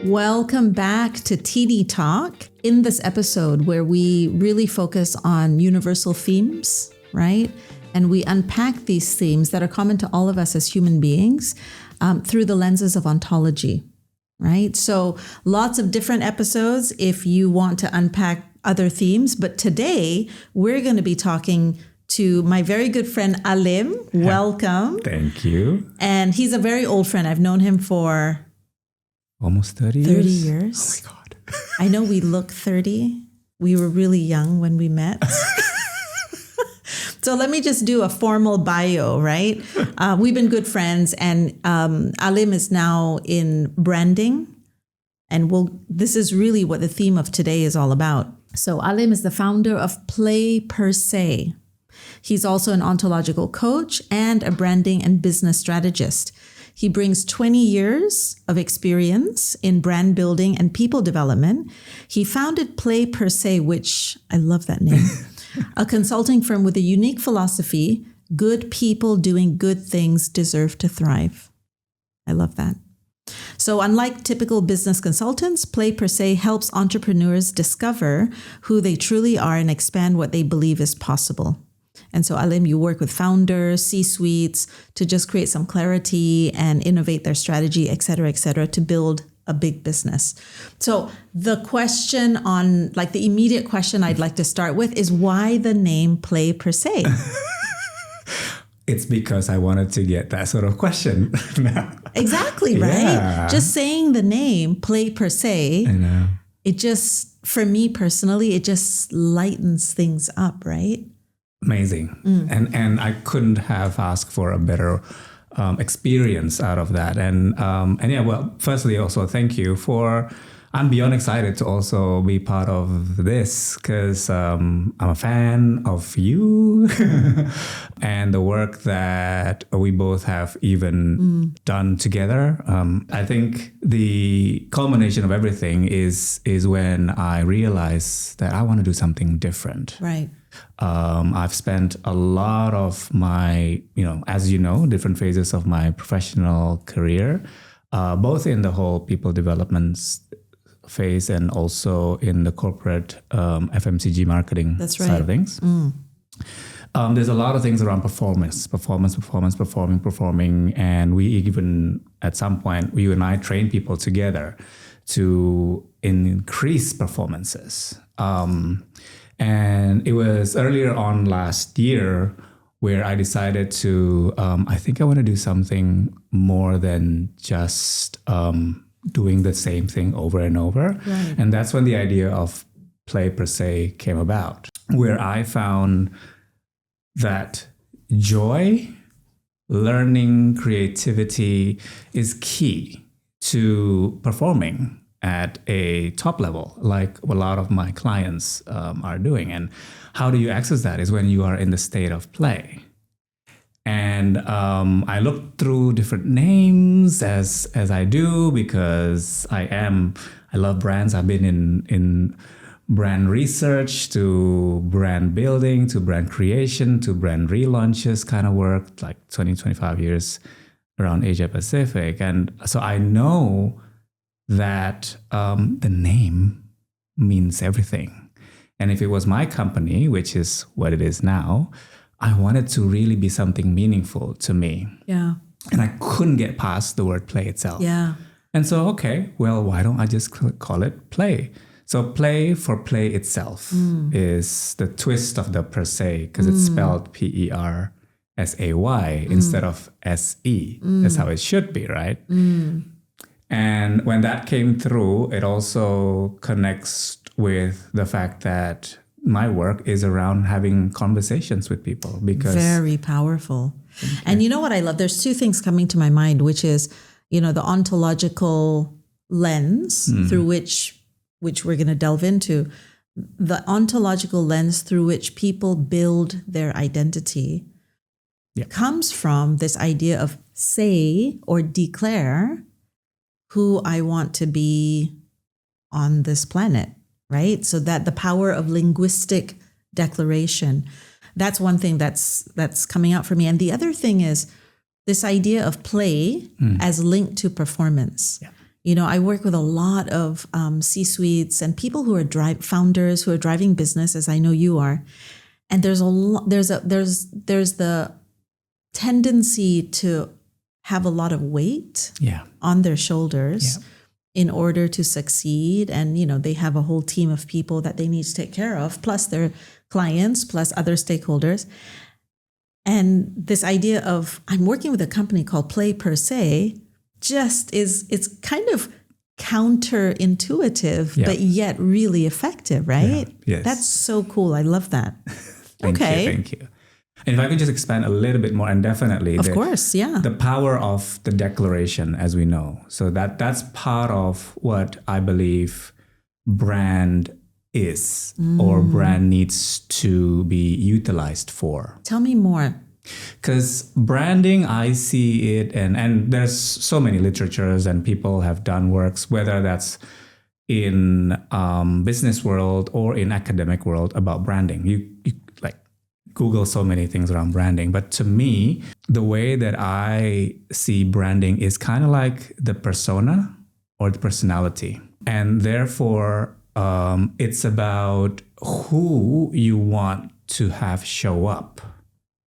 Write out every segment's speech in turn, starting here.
Welcome back to TINITALK. In this episode where we really focus on universal themes, right? And we unpack these themes that are common to all of us as human beings through the lenses of ontology, right? So lots of different episodes if you want to unpack other themes. But today we're going to be talking to my very good friend Alim. Welcome. Thank you. And he's a very old friend. I've known him for almost 30 years. 30 years. Oh my God. I know we look 30. We were really young when we met. So let me just do a formal bio, right? We've been good friends, and Alim is now in branding. And this is really what the theme of today is all about. So Alim is the founder of Persay. He's also an ontological coach and a branding and business strategist. He brings 20 years of experience in brand building and people development. He founded Persay, which I love that name, a consulting firm with a unique philosophy: good people doing good things deserve to thrive. I love that. So unlike typical business consultants, Persay helps entrepreneurs discover who they truly are and expand what they believe is possible. And so, Alim, you work with founders, C-suites to just create some clarity and innovate their strategy, et cetera, to build a big business. So the question the immediate question I'd like to start with is why the name Persay? It's because I wanted to get that sort of question. Exactly, right? Yeah. Just saying the name Persay, I know. It just, for me personally, it just lightens things up, right? Amazing. And I couldn't have asked for a better experience out of that. And yeah, well, firstly, also thank you I'm beyond excited to also be part of this because I'm a fan of you and the work that we both have even done together. I think the culmination of everything is when I realized that I want to do something different. Right. I've spent a lot of my, as you know, different phases of my professional career, both in the whole people development phase and also in the corporate FMCG marketing side of things. There's a lot of things around performing. And we even, at some point, you and I train people together to increase performances. And it was earlier on last year where I decided to, I think I want to do something more than just doing the same thing over and over. Right. And that's when the idea of Persay came about, where I found that joy, learning, creativity is key to performing at a top level, like a lot of my clients are doing. And how do you access that is when you are in the state of play. And I looked through different names as I do because I love brands. I've been in brand research to brand building to brand creation to brand relaunches kind of work, like 25 years around Asia Pacific. And so I know that the name means everything. And if it was my company, which is what it is now, I wanted to really be something meaningful to me. Yeah. And I couldn't get past the word play itself. Yeah. And so, okay, well, why don't I just call it play? So play for play itself is the twist of the Persay because it's spelled Persay instead of SE. That's how it should be, right? And when that came through, it also connects with the fact that my work is around having conversations with people because... Very powerful. And you know what I love? There's two things coming to my mind, which is, the ontological lens through which we're going to delve into. The ontological lens through which people build their identity comes from this idea of say or declare who I want to be on this planet, right? So that the power of linguistic declaration, that's one thing that's coming out for me. And the other thing is this idea of play as linked to performance. Yeah. I work with a lot of C-suites and people who are founders who are driving business, as I know you are. And there's the tendency to have a lot of weight on their shoulders in order to succeed. And, they have a whole team of people that they need to take care of, plus their clients, plus other stakeholders. And this idea of I'm working with a company called Persay it's kind of counterintuitive, but yet really effective, right? Yeah. Yes. That's so cool. I love that. Thank you. And if I could just expand a little bit more, and definitely, of course, the power of the declaration, as we know. So that's part of what I believe brand is, or brand needs to be utilized for. Tell me more. Because branding, I see it, and there's so many literatures and people have done works, whether that's in business world or in academic world, about branding. You like Google so many things around branding. But to me, the way that I see branding is kind of like the persona or the personality. And therefore, it's about who you want to have show up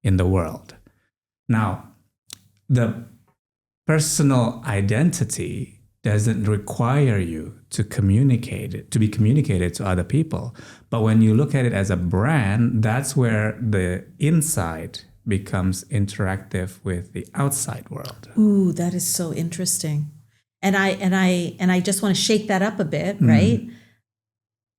in the world. Now, the personal identity doesn't require you to communicate it, to be communicated to other people. But when you look at it as a brand, that's where the inside becomes interactive with the outside world. Ooh, that is so interesting. And I just want to shake that up a bit, right?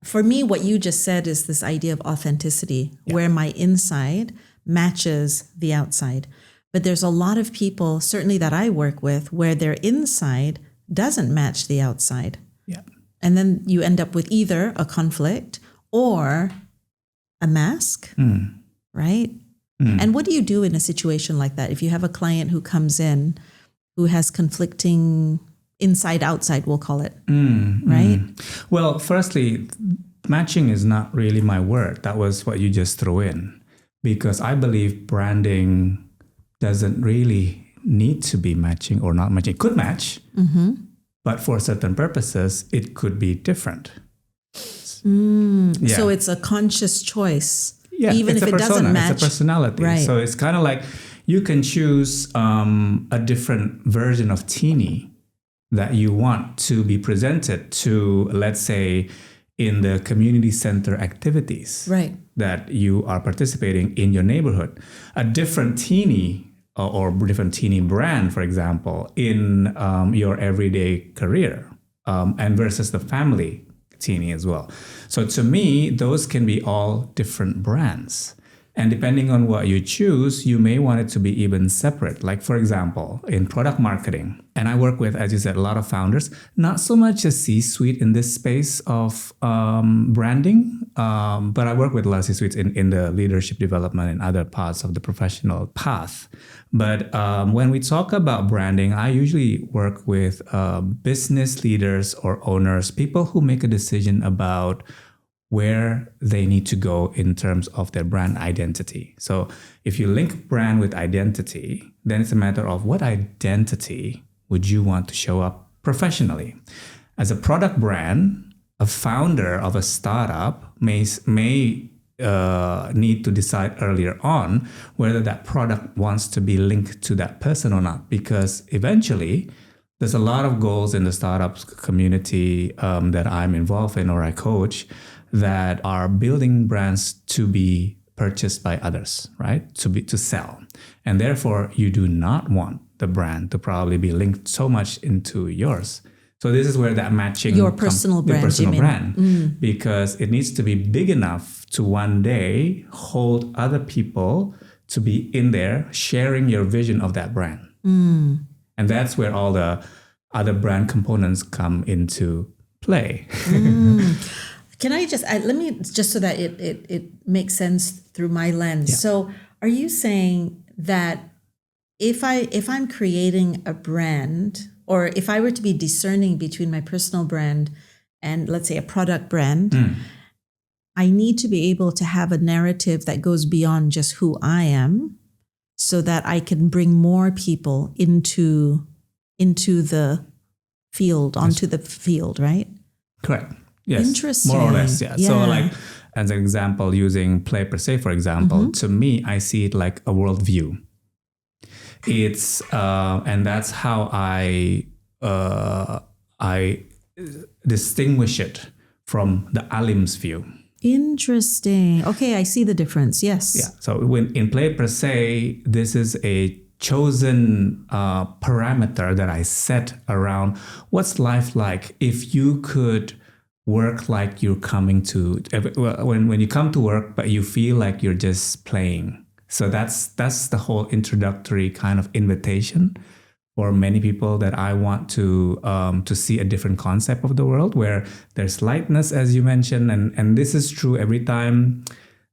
For me, what you just said is this idea of authenticity, where my inside matches the outside. But there's a lot of people, certainly that I work with, where their inside doesn't match the outside. Yeah. And then you end up with either a conflict or a mask, right? And what do you do in a situation like that? If you have a client who comes in who has conflicting inside outside, we'll call it, right? Well, firstly, matching is not really my word. That was what you just threw in. Because I believe branding doesn't really need to be matching or not matching. It could match, but for certain purposes, it could be different. So it's a conscious choice, even if it doesn't match. It's a personality. Right. So it's kind of like you can choose a different version of Tini that you want to be presented to, let's say, in the community center activities that you are participating in your neighborhood. A different Tini or different Tini brand, for example, in your everyday career, and versus the family Tini as well. So to me, those can be all different brands. And depending on what you choose, you may want it to be even separate. Like, for example, in product marketing, and I work with, as you said, a lot of founders, not so much a C-suite in this space of branding, but I work with a lot of C-suites in the leadership development and other parts of the professional path. But when we talk about branding, I usually work with business leaders or owners, people who make a decision about where they need to go in terms of their brand identity. So if you link brand with identity, then it's a matter of what identity would you want to show up professionally. As a product brand, a founder of a startup may need to decide earlier on whether that product wants to be linked to that person or not, because eventually there's a lot of goals in the startup community that I'm involved in or I coach that are building brands to be purchased by others, right? To sell. And therefore, you do not want the brand to probably be linked so much into yours. So this is where that matching your personal brand, because it needs to be big enough to one day hold other people to be in there sharing your vision of that brand. And that's where all the other brand components come into play. Can I just let me just so that it makes sense through my lens. Yeah. So are you saying that if I'm creating a brand, or if I were to be discerning between my personal brand and, let's say, a product brand, I need to be able to have a narrative that goes beyond just who I am, so that I can bring more people into the field, onto the field, right? Correct. Yes. Interesting. More or less. Yeah. Yeah. So like as an example, using play Persay, for example, to me, I see it like a worldview. It's and that's how I distinguish it from the Alim's view. Interesting. Okay, I see the difference. Yes. Yeah. So when in play Persay, this is a chosen parameter that I set around what's life like if you could work like you're coming to when you come to work, but you feel like you're just playing. So that's the whole introductory kind of invitation for many people that I want to see a different concept of the world where there's lightness, as you mentioned, and this is true every time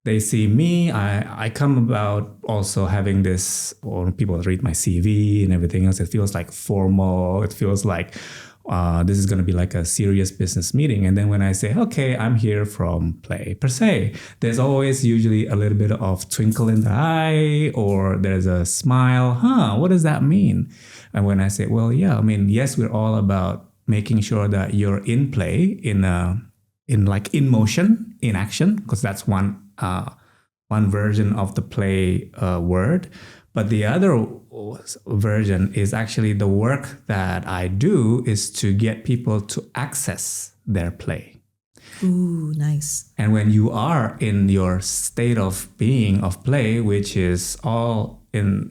they see me. I come about also having this, or people read my CV and everything else. It feels like formal. It feels like this is going to be like a serious business meeting. And then when I say, okay, I'm here from play Persay, there's always usually a little bit of twinkle in the eye, or there's a smile. What does that mean? And when I say, well, yeah, I mean, yes, we're all about making sure that you're in play, in motion, in action, because that's one version of the play word. But the other version is actually the work that I do is to get people to access their play. Ooh, nice. And when you are in your state of being of play, which is all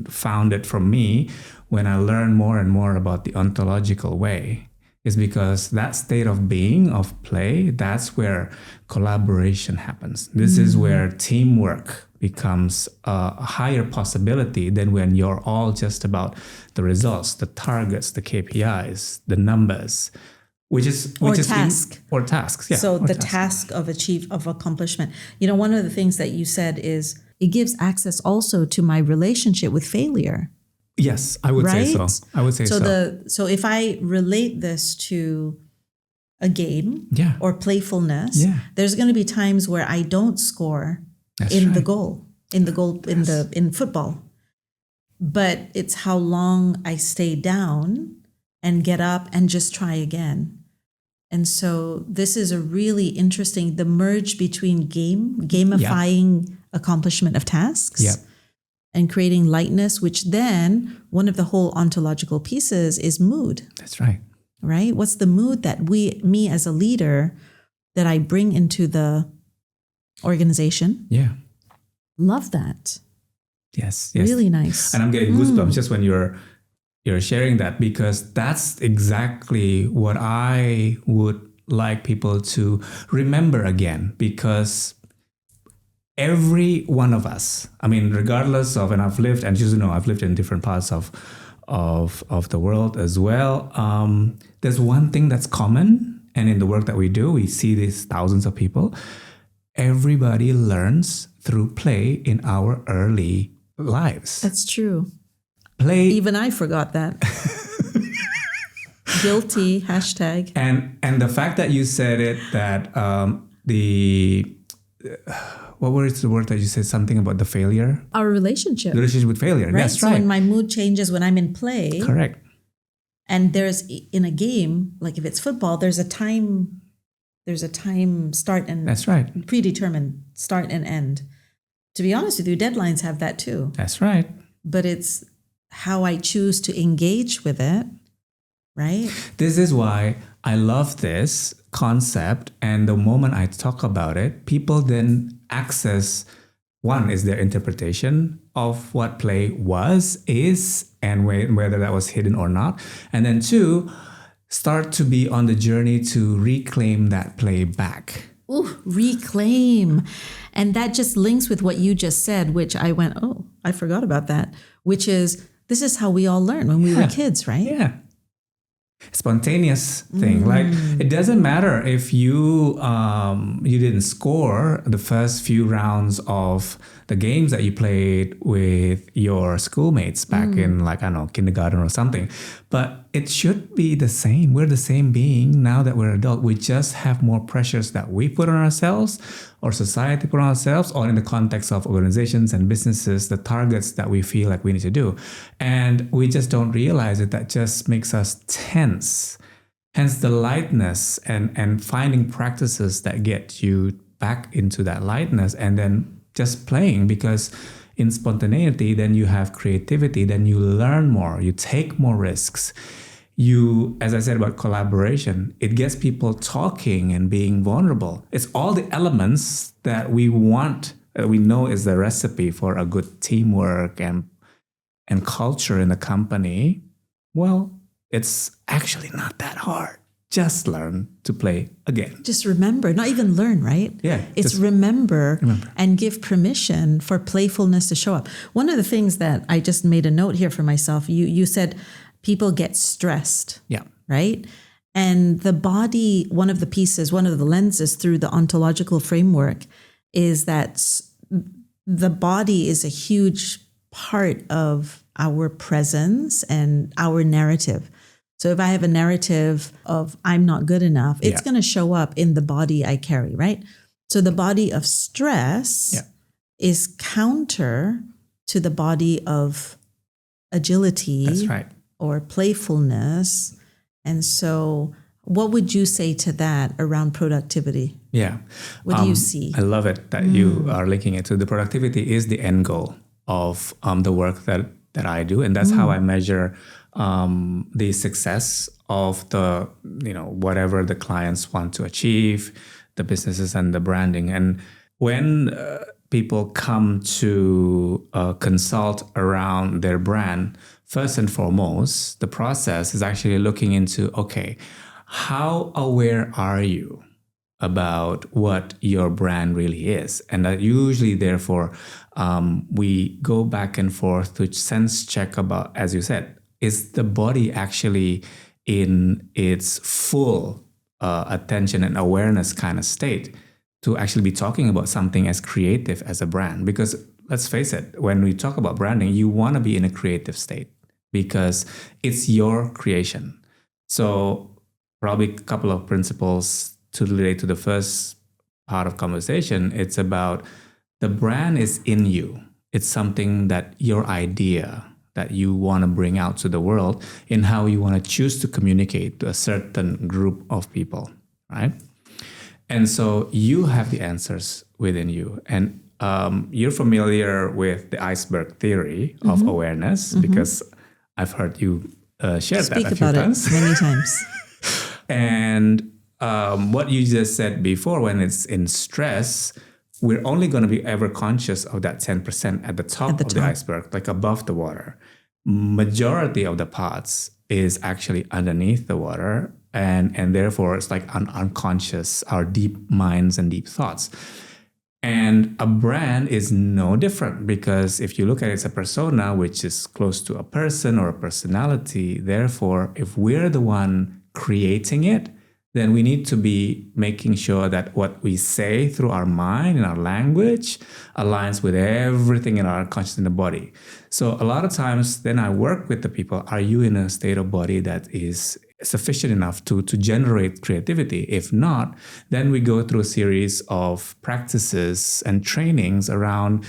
founded from me, when I learn more and more about the ontological way, is because that state of being of play, that's where collaboration happens. This is where teamwork becomes a higher possibility than when you're all just about the results, the targets, the KPIs, the numbers, or tasks. Yeah. So the task of accomplishment. You know, one of the things that you said is it gives access also to my relationship with failure. Yes, I would say so. I would say so. So if I relate this to a game or playfulness, there's going to be times where I don't score in football. But it's how long I stay down and get up and just try again. And so this is a really interesting, the merge between gamifying accomplishment of tasks and creating lightness, which then one of the whole ontological pieces is mood. That's right. Right? What's the mood that me as a leader, that I bring into the organization? Yeah. Love that. Yes. Really nice. And I'm getting goosebumps just when you're sharing that, because that's exactly what I would like people to remember again, because every one of us, I mean, regardless of, and I've lived in different parts of the world as well. There's one thing that's common, and in the work that we do, we see these thousands of people. Everybody learns through play in our early lives. That's true. Play. Even I forgot that. Guilty, hashtag. And the fact that you said it, that what was the word that you said, something about the failure? Our relationship. The relationship with failure. Right? That's so right. when my mood changes when I'm in play. Correct. And there's, in a game, like if it's football, there's a time start and that's right. Predetermined start and end. To be honest with you, deadlines have that too. That's right. But it's how I choose to engage with it, right? This is why I love this concept. And the moment I talk about it, people then access, one is their interpretation of what play is, and whether that was hidden or not. And then two, start to be on the journey to reclaim that play back. Ooh, reclaim. And that just links with what you just said, which I went, oh, I forgot about that, which is, this is how we all learn when we were kids, right? Yeah. Spontaneous thing. Like, it doesn't matter if you didn't score the first few rounds of the games that you played with your schoolmates back in, like, I don't know, kindergarten or something. But it should be the same. We're the same being now that we're adult. We just have more pressures that we put on ourselves, or society put on ourselves, or in the context of organizations and businesses, the targets that we feel like we need to do. And we just don't realize it. That just makes us tense. Hence the lightness and finding practices that get you back into that lightness, and then just playing, because in spontaneity, then you have creativity, then you learn more, you take more risks. You, as I said about collaboration, it gets people talking and being vulnerable. It's all the elements that we want, that we know is the recipe for a good teamwork and culture in the company. Well, it's actually not that hard. Just learn to play again. Just remember, not even learn, right? Yeah. It's remember and give permission for playfulness to show up. One of the things that I just made a note here for myself, you said people get stressed. Yeah. Right? And the body, one of the pieces, one of the lenses through the ontological framework is that the body is a huge part of our presence and our narrative. So if I have a narrative of I'm not good enough, it's going to show up in the body I carry, right? So the body of stress is counter to the body of agility. That's right. Or playfulness. And so what would you say to that around productivity? Yeah. What do you see? I love it that you are linking it to the productivity is the end goal of the work that I do. And that's how I measure the success of the, whatever the clients want to achieve, the businesses and the branding. And when people come to consult around their brand, first and foremost, the process is actually looking into, okay, how aware are you about what your brand really is? And that usually, therefore, we go back and forth to sense check about, as you said, is the body actually in its full attention and awareness kind of state to actually be talking about something as creative as a brand? Because let's face it, when we talk about branding, you want to be in a creative state because it's your creation. So probably a couple of principles to relate to the first part of conversation. It's about the brand is in you. It's something that your idea that you want to bring out to the world in how you want to choose to communicate to a certain group of people, right? And so you have the answers within you. And you're familiar with the iceberg theory of awareness because I've heard you share that a few times. Speak about it many times. And what you just said before, when it's in stress, we're only going to be ever conscious of that 10% at the top of the iceberg, like above the water. Majority of the parts is actually underneath the water. And therefore, it's like unconscious, our deep minds and deep thoughts. And a brand is no different because if you look at it, it's a persona, which is close to a person or a personality. Therefore, if we're the one creating it, then we need to be making sure that what we say through our mind and our language aligns with everything in our conscious in the body. So a lot of times then I work with the people, are you in a state of body that is sufficient enough to generate creativity? If not, then we go through a series of practices and trainings around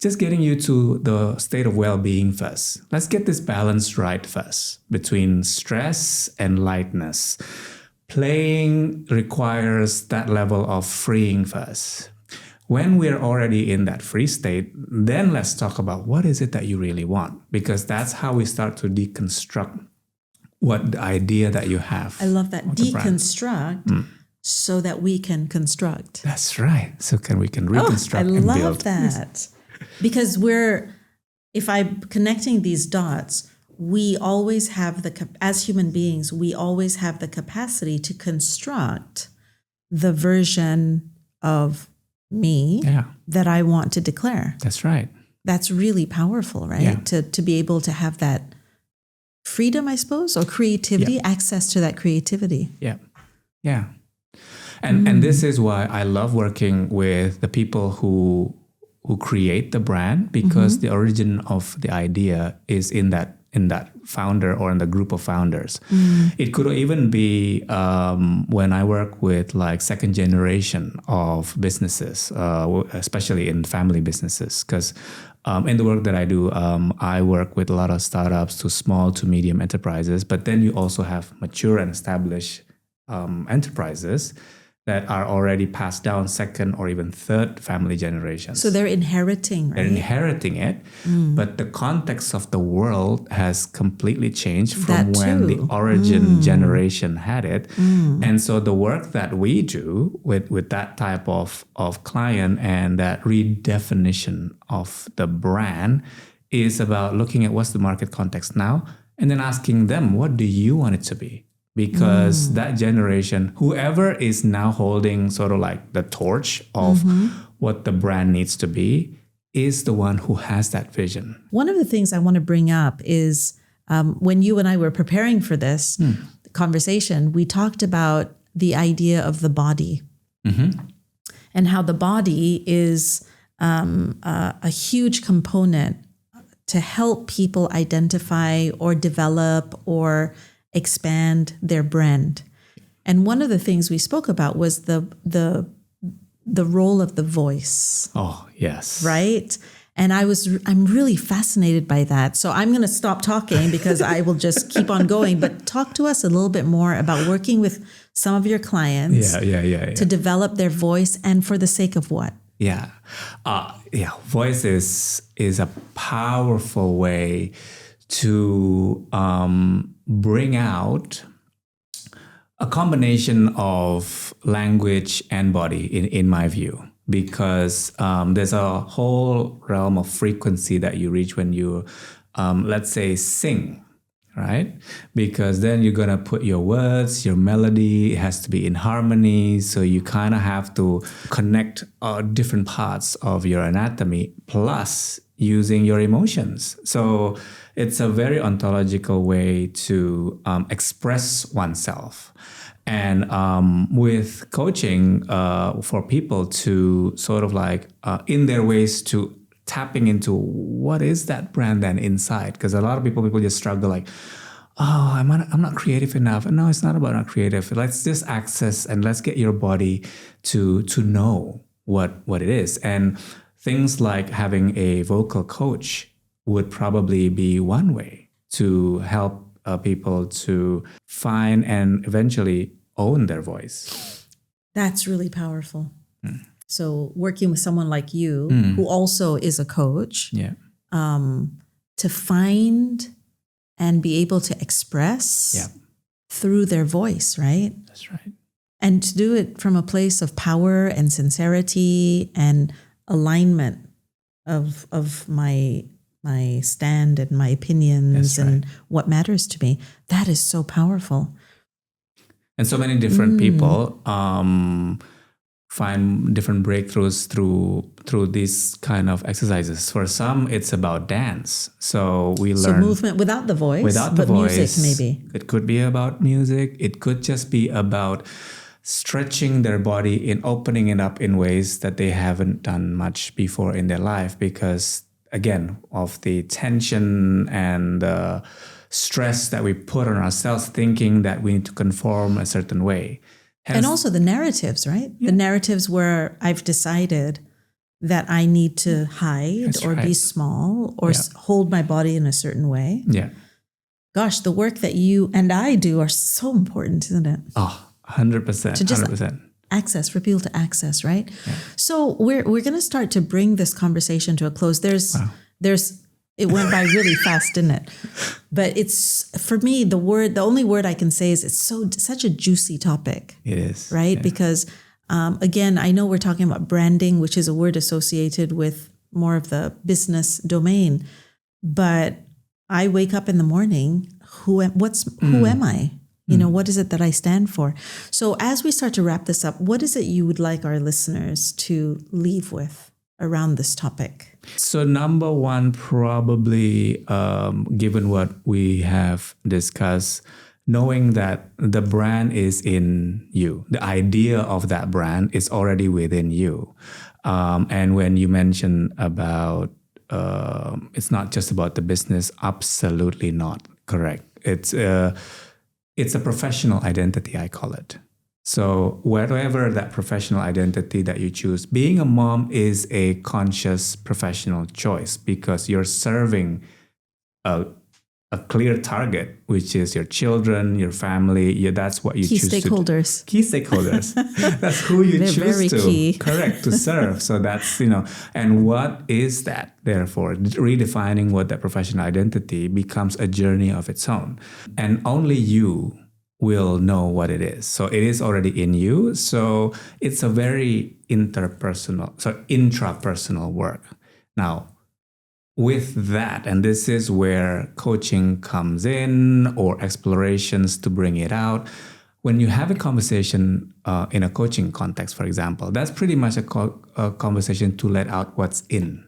just getting you to the state of well-being first. Let's get this balance right first between stress and lightness. Playing requires that level of freeing first. When we're already in that free state, then let's talk about what is it that you really want, because that's how we start to deconstruct what the idea that you have. I love that. Deconstruct so that we can construct. That's right. So we can reconstruct and build. I love that. Because if I'm connecting these dots, we always have as human beings, we always have the capacity to construct the version of me that I want to declare. That's right. That's really powerful, right? Yeah. To be able to have that freedom, I suppose, or creativity, access to that creativity. Yeah. Yeah. And this is why I love working with the people who create the brand, because the origin of the idea is in that founder or in the group of founders. It could even be when I work with like second generation of businesses, especially in family businesses, because in the work that I do, I work with a lot of startups to small to medium enterprises, but then you also have mature and established enterprises that are already passed down second or even third family generations. So they're inheriting, right? They're inheriting it, but the context of the world has completely changed from when the origin generation had it. And so the work that we do with that type of client and that redefinition of the brand is about looking at what's the market context now and then asking them, what do you want it to be? Because that generation, whoever is now holding sort of like the torch of what the brand needs to be, is the one who has that vision. One of the things I want to bring up is when you and I were preparing for this conversation, we talked about the idea of the body and how the body is a huge component to help people identify or develop or expand their brand. And one of the things we spoke about was the role of the voice. Oh, yes. Right? And I'm really fascinated by that. So I'm going to stop talking because I will just keep on going, but talk to us a little bit more about working with some of your clients to develop their voice, and for the sake of what? Voice is a powerful way to bring out a combination of language and body, in my view, because there's a whole realm of frequency that you reach when you, let's say, sing, right? Because then you're going to put your words, your melody, it has to be in harmony. So you kind of have to connect different parts of your anatomy, plus using your emotions. So it's a very ontological way to express oneself. And with coaching for people to sort of like in their ways to tapping into what is that brand then inside, because a lot of people just struggle like, oh, I'm not creative enough. And no, it's not about not creative. Let's just access and let's get your body to know what it is. And things like having a vocal coach would probably be one way to help people to find and eventually own their voice. That's really powerful. So working with someone like you, who also is a coach, to find and be able to express through their voice, right? That's right. And to do it from a place of power and sincerity and alignment of my stand and my opinions and what matters to me. That is so powerful. And so many different people find different breakthroughs through these kind of exercises. For some, it's about dance. So we learn movement without the voice, but music maybe. It could be about music. It could just be about stretching their body and opening it up in ways that they haven't done much before in their life, because again, of the tension and the stress that we put on ourselves, thinking that we need to conform a certain way. And also the narratives, right? Yeah. The narratives where I've decided that I need to hide be small or hold my body in a certain way. Yeah. Gosh, the work that you and I do are so important, isn't it? Oh, 100%. To just 100%. Access, for people to access, right? Yeah. So we're going to start to bring this conversation to a close. It went by really fast, didn't it? But it's, for me, the only word I can say is it's such a juicy topic. It is. Right? Yeah. Because again, I know we're talking about branding, which is a word associated with more of the business domain. But I wake up in the morning, who am I? You know, what is it that I stand for? So as we start to wrap this up, what is it you would like our listeners to leave with around this topic? So number one, probably, given what we have discussed, knowing that the brand is in you, the idea of that brand is already within you. And when you mention about, it's not just about the business, absolutely not correct. It's a professional identity, I call it. So whatever that professional identity that you choose, being a mom is a conscious professional choice because you're serving a a clear target, which is your children, your family. That's what you choose to do. Key stakeholders. That's who you They're choose very to. key. Correct, to serve. So that's, and what is that? Therefore, redefining what that professional identity becomes a journey of its own. And only you will know what it is. So it is already in you. So it's a very intrapersonal work. Now, with that, and this is where coaching comes in, or explorations to bring it out. When you have a conversation in a coaching context, for example, that's pretty much a conversation to let out what's in.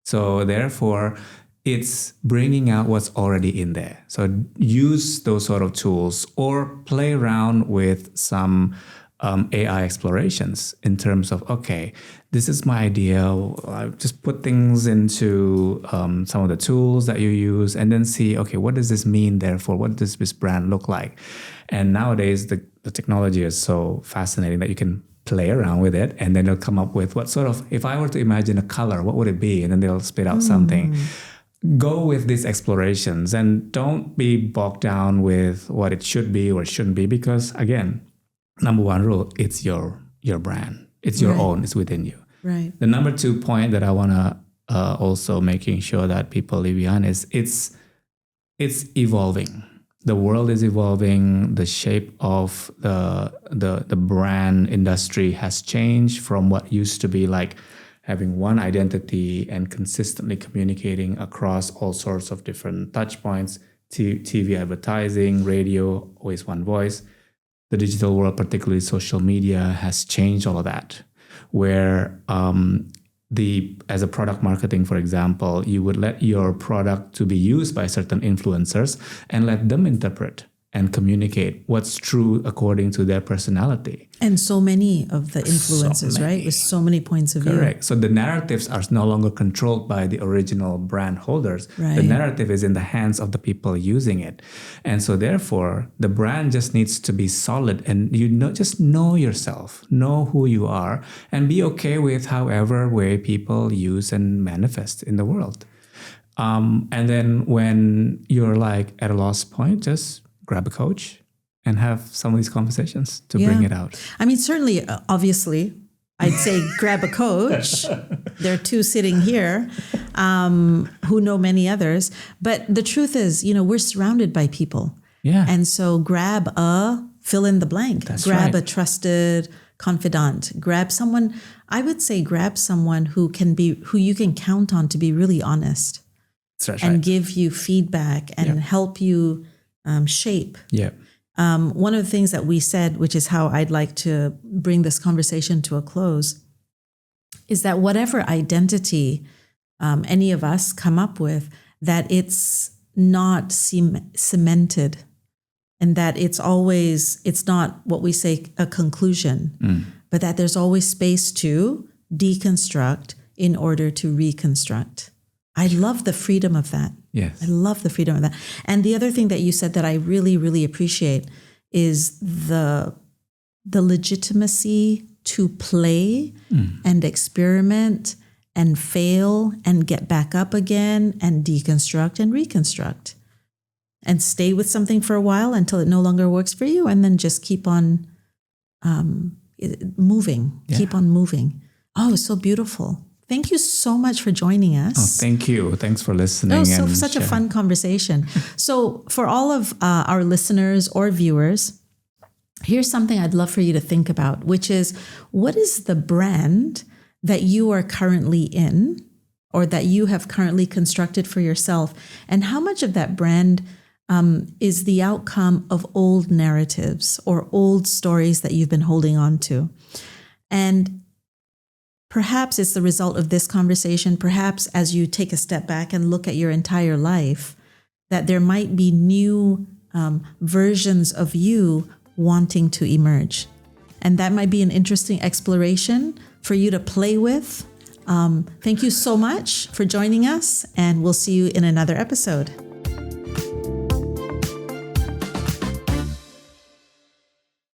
So therefore, it's bringing out what's already in there. So use those sort of tools, or play around with some AI explorations in terms of, okay, this is my idea. I just put things into some of the tools that you use, and then see, okay, what does this mean? Therefore, what does this brand look like? And nowadays, the technology is so fascinating that you can play around with it, and then they'll come up with what sort of, if I were to imagine a color, what would it be? And then they'll spit out something. Go with these explorations, and don't be bogged down with what it should be or shouldn't be, because again, number one rule, it's your brand. It's your own. It's within you. Right. The number 2 point that I want to also making sure that people leave behind is it's evolving. The world is evolving. The shape of the brand industry has changed from what used to be like having one identity and consistently communicating across all sorts of different touch points, TV advertising, radio, always one voice. The digital world, particularly social media, has changed all of that, where as a product marketing, for example, you would let your product to be used by certain influencers and let them interpret and communicate what's true according to their personality. And so many of the influences, right? With so many points of view. Correct. So the narratives are no longer controlled by the original brand holders. Right. The narrative is in the hands of the people using it. And so therefore, the brand just needs to be solid, and just know yourself, know who you are, and be okay with however way people use and manifest in the world. And then when you're like at a lost point, just grab a coach and have some of these conversations to bring it out. I mean, certainly, obviously, I'd say grab a coach. There are 2 sitting here who know many others. But the truth is, we're surrounded by people. Yeah. And so grab a fill in the blank. Grab a trusted confidant. Grab someone, I would say grab someone who you can count on to be really honest. That's and give you feedback and help you shape. Yeah. One of the things that we said, which is how I'd like to bring this conversation to a close, is that whatever identity any of us come up with, that it's not cemented, and that it's not what we say a conclusion, but that there's always space to deconstruct in order to reconstruct. I love the freedom of that. Yes. I love the freedom of that. And the other thing that you said that I really, really appreciate is the legitimacy to play and experiment and fail and get back up again and deconstruct and reconstruct and stay with something for a while until it no longer works for you, and then just keep on moving, keep on moving. Oh, it's so beautiful. Thank you so much for joining us. Oh, thank you. Thanks for listening. Oh, such a fun conversation. So for all of our listeners or viewers, here's something I'd love for you to think about, which is, what is the brand that you are currently in, or that you have currently constructed for yourself? And how much of that brand is the outcome of old narratives or old stories that you've been holding on to? And perhaps it's the result of this conversation. Perhaps as you take a step back and look at your entire life, that there might be new versions of you wanting to emerge. And that might be an interesting exploration for you to play with. Thank you so much for joining us, and we'll see you in another episode.